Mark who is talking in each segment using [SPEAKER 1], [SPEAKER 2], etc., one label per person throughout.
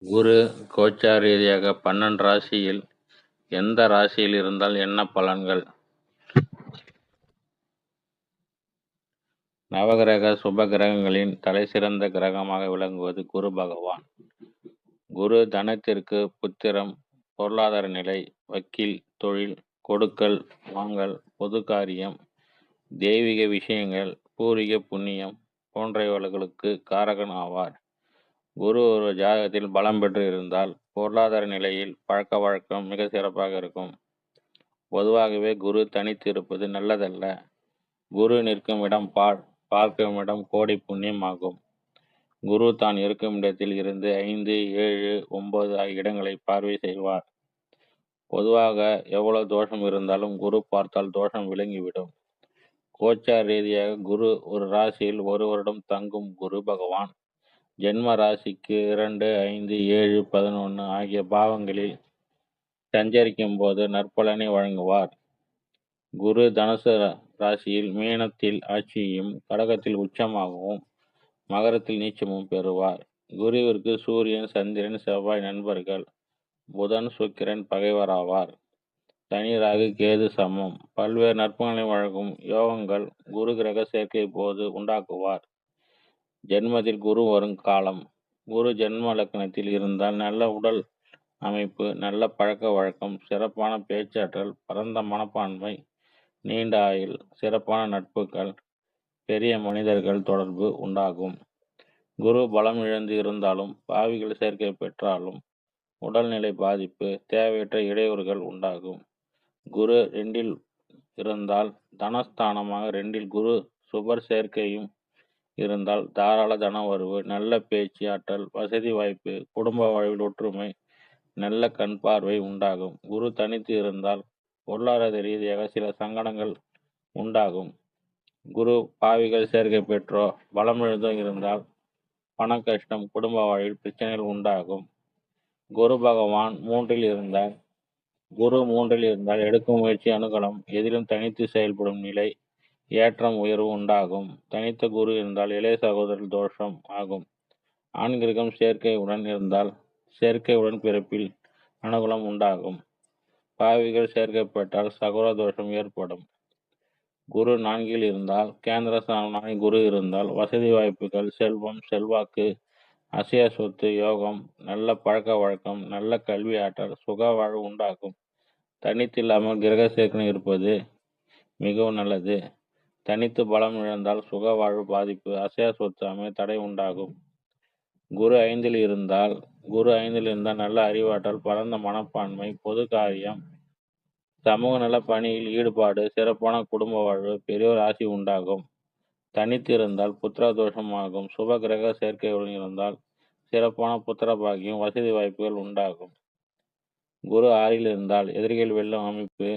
[SPEAKER 1] குரு கோச்சார ரீதியாக 12 ராசியில் எந்த ராசியில் இருந்தால் என்ன பலன்கள்? நவகிரக சுப கிரகங்களின் தலைசிறந்த கிரகமாக விளங்குவது குரு பகவான். குரு தனத்திற்கு புத்திரம், பொருளாதார நிலை, வக்கீல் தொழில், கொடுக்கல் வாங்கல், பொது காரியம், தெய்வீக விஷயங்கள், பூர்வீக புண்ணியம் போன்றவைகளுக்கு காரகன் ஆவார். குரு ஒரு ஜாதகத்தில் பலம் பெற்று இருந்தால் பொருளாதார நிலையில் பழக்க வழக்கம் மிக சிறப்பாக இருக்கும். பொதுவாகவே குரு தனித்து இருப்பது நல்லதல்ல. குரு நிற்கும் இடம் பார்க்கும் இடம் கோடி புண்ணியம் ஆகும். குரு தான் இருக்கும் இடத்தில் இருந்து 5, 7, 9 ஆகிய இடங்களை பார்வை செய்வார். பொதுவாக எவ்வளவு தோஷம் இருந்தாலும் குரு பார்த்தால் தோஷம் விளங்கிவிடும். கோச்சார ரீதியாக குரு ஒரு ராசியில் ஒரு வருடம் தங்கும் குரு பகவான் ஜென்ம ராசிக்கு 2, 5, 7, 11 ஆகிய பாவங்களில் சஞ்சரிக்கும் போது நற்பலனை வழங்குவார். குரு தனுசு ராசியில் மீனத்தில் ஆட்சியும், கடகத்தில் உச்சமாகவும், மகரத்தில் நீச்சமும் பெறுவார். குருவிற்கு சூரியன், சந்திரன், செவ்வாய் நண்பர்கள், புதன், சுக்கிரன் பகைவராவார். சனி, ராகு, கேது சமம். பல்வேறு நற்பலனை வழங்கும் யோகங்கள் குரு கிரக சேர்க்கை போது உண்டாக்குவார். ஜென்மத்தில் குரு வரும் காலம். குரு ஜென்ம லக்னத்தில் இருந்தால் நல்ல உடல் அமைப்பு, நல்ல பழக்க வழக்கம், சிறப்பான பேச்சாற்றல், பரந்த மனப்பான்மை, நீண்ட ஆயுள், சிறப்பான நட்புகள், பெரிய மனிதர்கள் தொடர்பு உண்டாகும். குரு பலம் இழந்து இருந்தாலும், பாவிகள் சேர்க்கை பெற்றாலும் உடல்நிலை பாதிப்பு, தேவையற்ற இடையூறுகள் உண்டாகும். குரு 2 இருந்தால் தனஸ்தானமாக 2 குரு சுபர் சேர்க்கையும் இருந்தால் தாராள தன வரவு, நல்ல பேச்சு ஆற்றல், வசதி வாய்ப்பு, குடும்ப வாழ்வில் ஒற்றுமை, நல்ல கண் பார்வை உண்டாகும். குரு தனித்து இருந்தால் பொருளாதார ரீதியாக சில சங்கடங்கள் உண்டாகும். குரு பாவிகள் சேர்க்கை பெற்றோ பலமிழந்தோ இருந்தால் பண கஷ்டம், குடும்ப வாழ்வில் பிரச்சனைகள் உண்டாகும். குரு பகவான் 3 இருந்தால் எடுக்கும் முயற்சி அனுகூலம், எதிலும் தனித்து செயல்படும் நிலை, ஏற்றம் உயர்வு உண்டாகும். தனித்த குரு இருந்தால் இளைய சகோதரர் தோஷம் ஆகும். ஆண் கிரகம் சேர்க்கையுடன் பிறப்பில் அனுகூலம் உண்டாகும். பாவிகள் சேர்க்கப்பட்டால் சகோதர தோஷம் ஏற்படும். குரு 4 இருந்தால் கேந்திரஸ்தானமாக குரு இருந்தால் வசதி வாய்ப்புகள், செல்வம், செல்வாக்கு, அசைய சொத்து யோகம், நல்ல பழக்க வழக்கம், நல்ல கல்வி ஆற்றல், சுக வாழ்வு உண்டாகும். தனித்து இல்லாமல் கிரக சேர்க்கை இருப்பது மிகவும் நல்லது. தனித்து பலம் இழந்தால் சுக வாழ்வு பாதிப்பு, அசைய சொத்து அமைய தடை உண்டாகும். குரு 5 இருந்தால் நல்ல அறிவாற்றல், பரந்த மனப்பான்மை, பொது காரியம், சமூக நல பணியில் ஈடுபாடு, சிறப்பான குடும்ப வாழ்வு, பெரியோர் ஆசி உண்டாகும். தனித்து இருந்தால் புத்திர தோஷம் ஆகும். சுப கிரக சேர்க்கையுடன் இருந்தால் சிறப்பான புத்திர பாக்கியம், வசதி வாய்ப்புகள் உண்டாகும். குரு 6 இருந்தால் எதிரிகள் வெல்லும் அமைப்பு,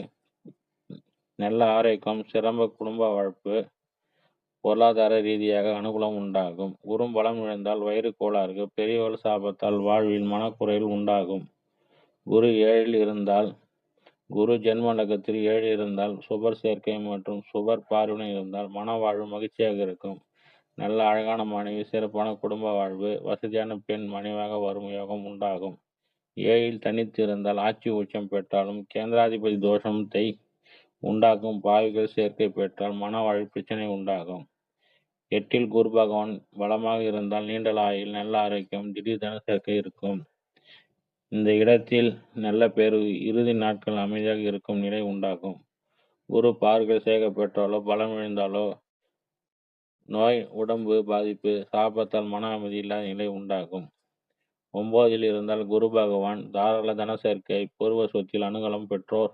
[SPEAKER 1] நல்ல ஆரோக்கியம், சிறந்த குடும்ப வாழ்வு, பொருளாதார ரீதியாக அனுகூலம் உண்டாகும். குரு பலம் இழந்தால் வயிறு கோளாறு, பெரியவர்கள் சாபத்தால் வாழ்வில் மனக்குறைகள் உண்டாகும். குரு 7 இருந்தால் குரு ஜென்ம லக்னத்தில் 7 இருந்தால் சுபர் சேர்க்கை மற்றும் சுபர் பார்வையுடன் இருந்தால் மன வாழ்வு மகிழ்ச்சியாக இருக்கும். நல்ல அழகான மனைவி, சிறப்பான குடும்ப வாழ்வு, வசதியான பெண் மனைவியாக வரும் யோகம் உண்டாகும். 7 தனித்து இருந்தால் ஆட்சி உச்சம் பெற்றாலும் கேந்திராதிபதி தோஷத்தை உண்டாக்கும். பாவிகள் சேர்க்கை பெற்றால் மன வாழ்வில் பிரச்சனை உண்டாகும். 8 குரு பகவான் பலமாக இருந்தால் நீண்ட ஆயுள், நல்ல ஆரோக்கியம், திடீர் தன சேர்க்கை இருக்கும். இந்த இடத்தில் நல்ல பேர், இறுதி நாட்கள் அமைதியாக இருக்கும் நிலை உண்டாகும். குரு பார்வைகள் சேர்க்கை பெற்றாலோ பலம் இழந்தாலோ நோய், உடம்பு பாதிப்பு, சாபத்தால் மன அமைதி இல்லாத நிலை உண்டாகும். 9 இருந்தால் குரு பகவான் தாராள தன சேர்க்கை, பூர்வ சொத்தில் அனுகூலம், பெற்றோர்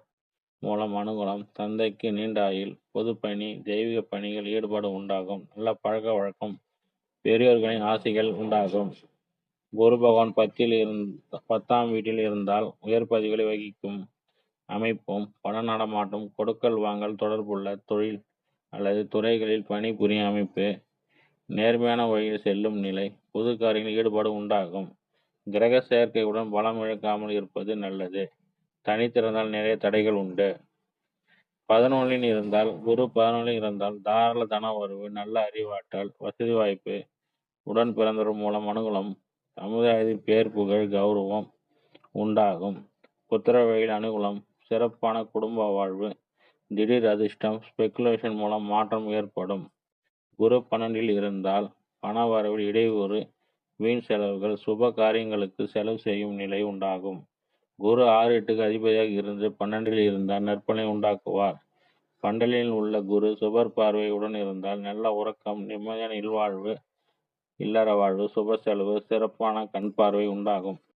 [SPEAKER 1] மூலம் அனுகூலம், தந்தைக்கு நீண்ட ஆயுள், பொது பணி, தெய்வீக பணிகள் ஈடுபாடு உண்டாகும். நல்ல பழக்க வழக்கம், பெரியோர்களின் ஆசைகள் உண்டாகும். குரு பகவான் 10ஆம் வீட்டில் இருந்தால் உயர் பதவிகளை வகிக்கும் அமைப்பும், பண நடமாட்டம், கொடுக்கல் வாங்கல் தொடர்புள்ள தொழில் அல்லது துறைகளில் பணிபுரியும் அமைப்பு, நேர்மையான வழியில் செல்லும் நிலை, பொது காரியங்களில் ஈடுபாடு உண்டாகும். கிரக சேர்க்கையுடன் பலம் இழக்காமல் இருப்பது நல்லது. தனித்திருந்தால் நிறைய தடைகள் உண்டு. 11 இருந்தால் குரு 11 இருந்தால் தாராள தன வரவு, நல்ல அறிவாற்றல், வசதி வாய்ப்பு, உடன் பிறந்தவர் மூலம் அனுகூலம், சமுதாயத்தில் பேர் புகழ் கௌரவம் உண்டாகும். புத்திரவகையில் அனுகூலம், சிறப்பான குடும்ப வாழ்வு, திடீர் அதிர்ஷ்டம், ஸ்பெகுலேஷன் மூலம் மாற்றம் ஏற்படும். குரு 12ல் இருந்தால் பண வரவில் இடையூறு, வீண் செலவுகள், சுப காரியங்களுக்கு செலவு செய்யும் நிலை உண்டாகும். குரு 6, 8க்கு அதிபதியாக இருந்து 12ல் இருந்தால் நற்பலனை உண்டாக்குவார். 12ல் உள்ள குரு சுபர் பார்வையுடன் இருந்தால் நல்ல உறக்கம், நிம்மதியான இல்லற வாழ்வு, சுப செலவு, சிறப்பான கண் பார்வை உண்டாகும்.